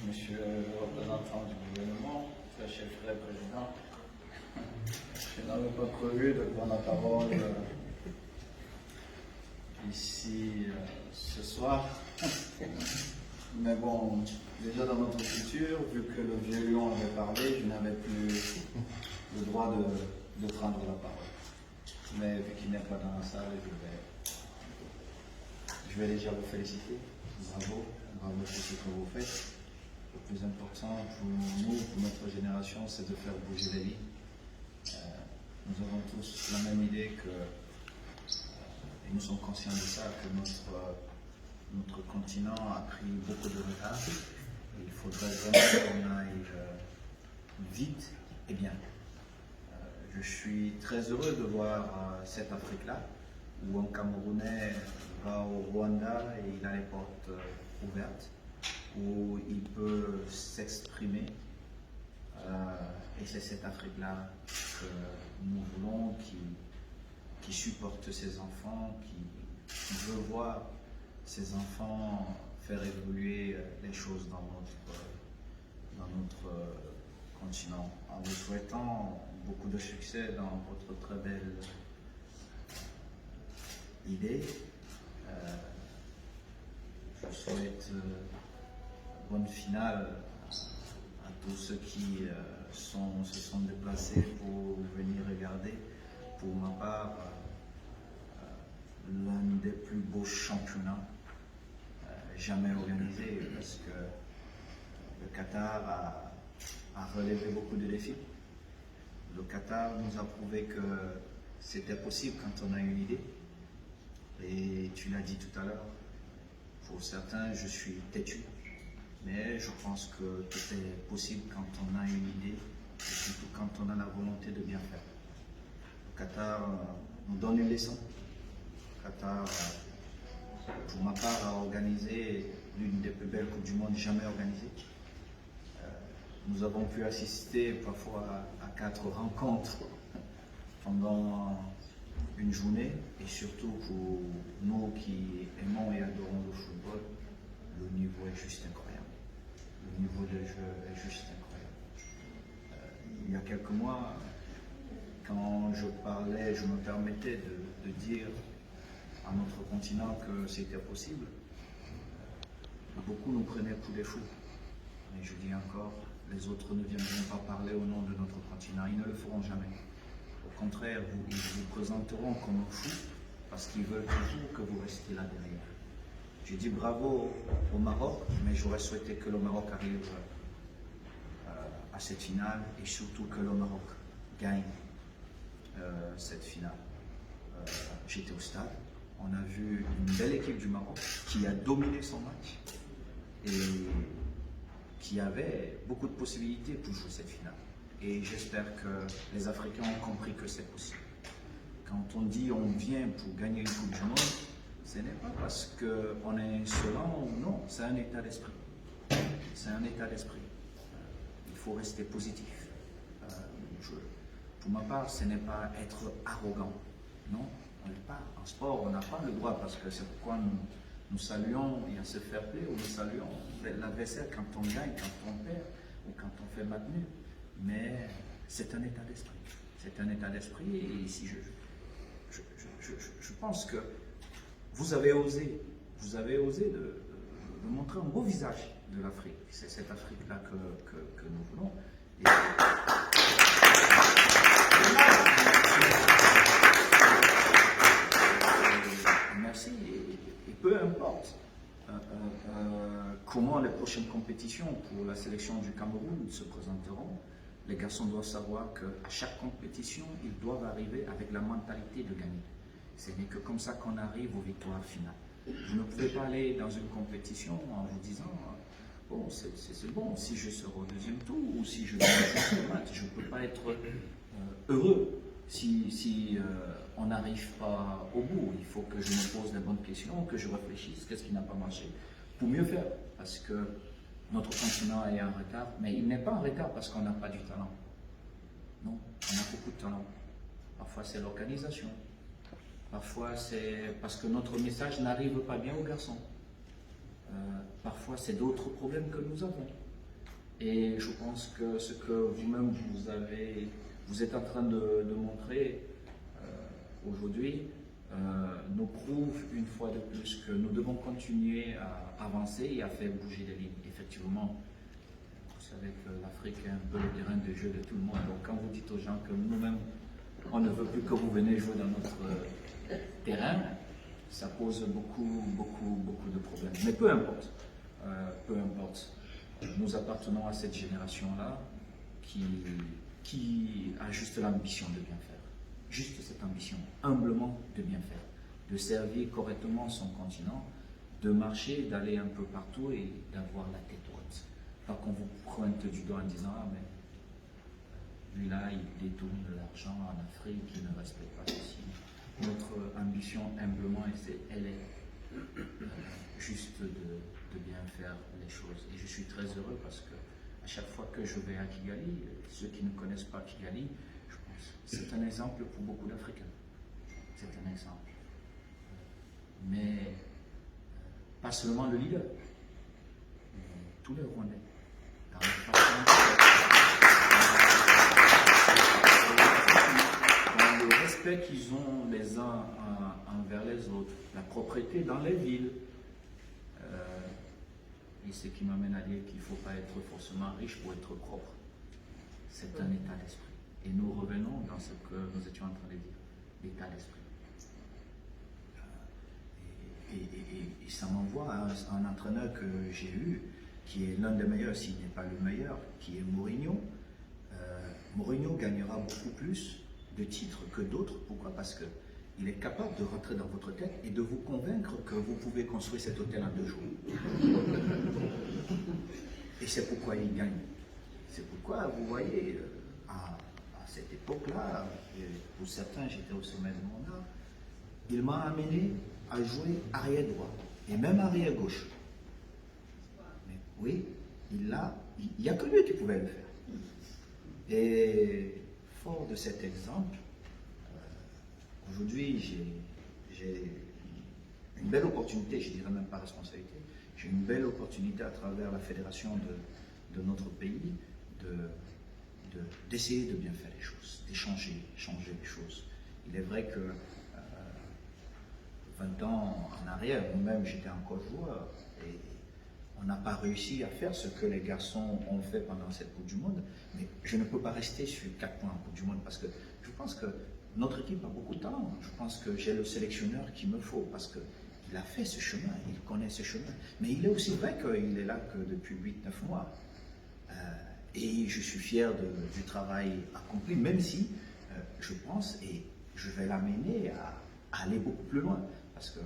Monsieur le représentant du gouvernement, très cher frère président, je n'avais pas prévu de prendre la parole ici ce soir. Mais bon, déjà dans notre culture, vu que le vieux lion avait parlé, je n'avais plus le droit de prendre la parole. Mais vu qu'il n'est pas dans la salle, je vais déjà vous féliciter. Bravo, bravo pour ce que vous faites. Le plus important pour nous, pour notre génération, c'est de faire bouger les lignes. Nous avons tous la même idée et nous sommes conscients de ça, que notre continent a pris beaucoup de retard. Il faudrait vraiment qu'on aille vite et bien. Je suis très heureux de voir cette Afrique-là, où un Camerounais va au Rwanda et il a les portes ouvertes, où il peut s'exprimer. Et c'est cette Afrique-là que nous voulons, qui supporte ses enfants, qui veut voir ses enfants faire évoluer les choses dans notre continent. En vous souhaitant beaucoup de succès dans votre très belle idée. Je souhaite bonne finale à tous ceux qui se sont déplacés pour venir regarder. Pour ma part, l'un des plus beaux championnats jamais organisés, parce que le Qatar a relevé beaucoup de défis. Le Qatar nous a prouvé que c'était possible quand on a une idée. Et tu l'as dit tout à l'heure, pour certains, je suis têtu. Mais je pense que tout est possible quand on a une idée, et surtout quand on a la volonté de bien faire. Le Qatar nous donne une leçon. Le Qatar, pour ma part, a organisé l'une des plus belles Coupes du Monde jamais organisées. Nous avons pu assister parfois à 4 rencontres pendant une journée, et surtout pour nous qui aimons et adorons le football, le niveau est juste incroyable. Le niveau de jeu est juste incroyable. Il y a quelques mois, quand je parlais, je me permettais de dire à notre continent que c'était possible. Beaucoup nous prenaient pour des fous. Mais je dis encore, les autres ne viendront pas parler au nom de notre continent. Ils ne le feront jamais. Au contraire, ils vous présenteront comme fous parce qu'ils veulent toujours que vous restiez là derrière. Je dis bravo au Maroc, mais j'aurais souhaité que le Maroc arrive à cette finale et surtout que le Maroc gagne cette finale. J'étais au stade, on a vu une belle équipe du Maroc qui a dominé son match et qui avait beaucoup de possibilités pour jouer cette finale. Et j'espère que les Africains ont compris que c'est possible. Quand on dit on vient pour gagner une Coupe du Monde, ce n'est pas parce qu'on est insolent ou non, c'est un état d'esprit. C'est un état d'esprit. Il faut rester positif. Pour ma part, ce n'est pas être arrogant. Non, on n'est pas. En sport, on n'a pas le droit, parce que c'est pourquoi nous saluons, il y a ce fair play où nous saluons l'adversaire quand on gagne, quand on perd ou quand on fait match nul. Mais c'est un état d'esprit. C'est un état d'esprit, et ici je pense que vous avez osé de montrer un beau visage de l'Afrique. C'est cette Afrique-là que nous voulons. Merci, et peu importe comment les prochaines compétitions pour la sélection du Cameroun se présenteront, les garçons doivent savoir qu'à chaque compétition, ils doivent arriver avec la mentalité de gagner. Ce n'est que comme ça qu'on arrive aux victoires finales. Vous ne pouvez pas aller dans une compétition en vous disant bon, c'est bon, si je serai au deuxième tour ou si je gagne le match, je ne peux pas être heureux si on n'arrive pas au bout. Il faut que je me pose les bonnes questions, que je réfléchisse, qu'est-ce qui n'a pas marché, pour mieux faire. Parce que notre continent est en retard, mais il n'est pas en retard parce qu'on n'a pas du talent. Non, on a beaucoup de talent. Parfois c'est l'organisation. Parfois c'est parce que notre message n'arrive pas bien aux garçons. Parfois c'est d'autres problèmes que nous avons. Et je pense que ce que vous-même vous êtes en train de montrer aujourd'hui nous prouve une fois de plus que nous devons continuer à avancer et à faire bouger les lignes. Effectivement, vous savez que l'Afrique est un peu le terrain de jeu de tout le monde. Donc quand vous dites aux gens que nous-mêmes, on ne veut plus que vous venez jouer dans notre terrain, ça pose beaucoup de problèmes. Mais peu importe, nous appartenons à cette génération-là qui a juste l'ambition de bien faire. Juste cette ambition, humblement de bien faire, de servir correctement son continent, de marcher, d'aller un peu partout et d'avoir la tête droite. Pas qu'on vous pointe du doigt en disant « Ah, mais lui là, il détourne de l'argent en Afrique, il ne respecte pas ceci. » Notre ambition, humblement, elle est juste de bien faire les choses. Et je suis très heureux parce que à chaque fois que je vais à Kigali, ceux qui ne connaissent pas Kigali, je pense c'est un exemple pour beaucoup d'Africains. C'est un exemple. Mais pas seulement le leader, mais tous les Rwandais. Dans le respect qu'ils ont les uns envers les autres, la propreté dans les villes. Et ce qui m'amène à dire qu'il ne faut pas être forcément riche pour être propre. C'est un état d'esprit. Et nous revenons dans ce que nous étions en train de dire, l'état d'esprit. Et ça m'envoie à un entraîneur que j'ai eu, qui est l'un des meilleurs, s'il n'est pas le meilleur, qui est Mourinho. Mourinho gagnera beaucoup plus de titres que d'autres. Pourquoi? Parce qu'il est capable de rentrer dans votre tête et de vous convaincre que vous pouvez construire cet hôtel en 2 jours. Et c'est pourquoi il gagne. C'est pourquoi, vous voyez, à cette époque-là, pour certains, j'étais au sommet de mon art, il m'a amené à jouer arrière droit et même arrière gauche. Mais oui, il n'y a que lui qui pouvait le faire. Et fort de cet exemple, aujourd'hui, j'ai une belle opportunité, je ne dirais même pas responsabilité, j'ai une belle opportunité à travers la fédération de notre pays d'essayer de bien faire les choses, changer les choses. Il est vrai que 20 ans en arrière, moi-même j'étais encore joueur et on n'a pas réussi à faire ce que les garçons ont fait pendant cette Coupe du Monde, mais je ne peux pas rester sur 4 points en Coupe du Monde parce que je pense que notre équipe a beaucoup de talent. Je pense que j'ai le sélectionneur qu'il me faut parce qu'il a fait ce chemin, il connaît ce chemin. Mais il est aussi vrai qu'il est là que depuis 8-9 mois. Et je suis fier du travail accompli, même si je pense, et je vais l'amener à aller beaucoup plus loin. Parce que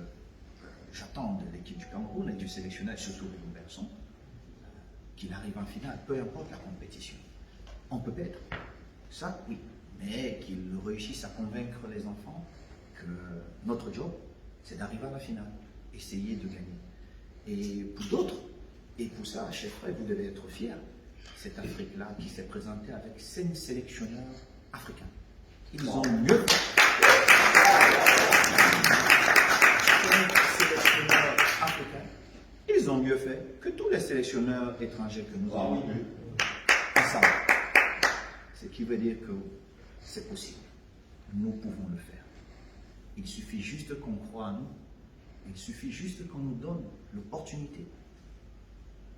j'attends de l'équipe du Cameroun et du sélectionneur, surtout de Berson, qu'il arrive en finale, peu importe la compétition. On peut perdre, ça oui, mais qu'il réussisse à convaincre les enfants que notre job, c'est d'arriver à la finale, essayer de gagner. Et pour d'autres, et pour ça, chef frère, vous devez être fiers, cette Afrique-là qui s'est présentée avec 5 sélectionneurs africains. Ils ont mieux fait. Sélectionneurs africains, ils ont mieux fait que tous les sélectionneurs étrangers que nous avons ensemble. Ce qui veut dire que c'est possible. Nous pouvons le faire. Il suffit juste qu'on croie en nous. Il suffit juste qu'on nous donne l'opportunité.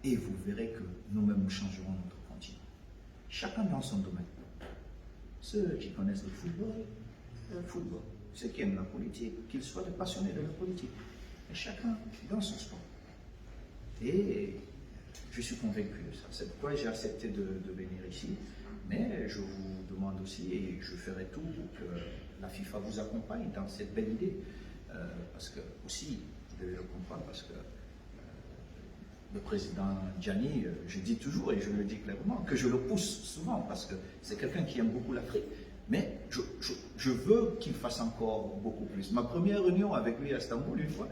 Et vous verrez que nous-mêmes nous changerons notre continent. Chacun dans son domaine. Ceux qui connaissent le football. Ceux qui aiment la politique, qu'ils soient des passionnés de la politique. Et chacun dans son sport. Et je suis convaincu de ça. C'est pourquoi j'ai accepté de venir ici. Mais je vous demande aussi, et je ferai tout pour que la FIFA vous accompagne dans cette belle idée. Parce que, aussi, vous devez le comprendre, parce que le président Gianni, je dis toujours, et je le dis clairement, que je le pousse souvent, parce que c'est quelqu'un qui aime beaucoup l'Afrique. Mais je veux qu'il fasse encore beaucoup plus. Ma première réunion avec lui à Istanbul, une fois,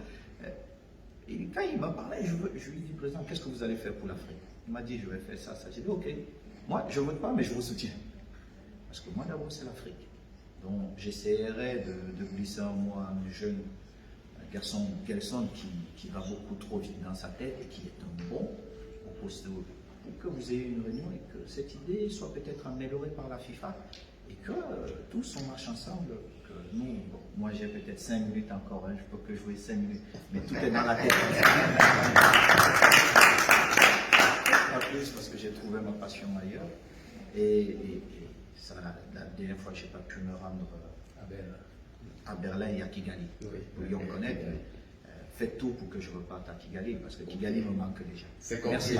et quand il m'a parlé, je lui ai dit, président, qu'est-ce que vous allez faire pour l'Afrique? Il m'a dit, je vais faire ça, ça. J'ai dit, ok, moi, je ne vote pas, mais je vous soutiens. Parce que moi, d'abord, c'est l'Afrique. Donc, j'essaierai de glisser en moi un jeune garçon, Gelson, qui va beaucoup trop vite dans sa tête et qui est un bon pour que vous ayez une réunion et que cette idée soit peut-être améliorée par la FIFA et que tous on marche ensemble. Que nous, bon, moi j'ai peut-être 5 minutes encore, hein, je peux que jouer 5 minutes, mais tout est dans la tête. Pas plus parce que j'ai trouvé ma passion ailleurs. Et ça, la dernière fois, je n'ai pas pu me rendre à Berlin et à Kigali. Vous y en connaître. Faites tout pour que je reparte à Kigali, parce que Kigali me manque déjà. C'est compris. Merci.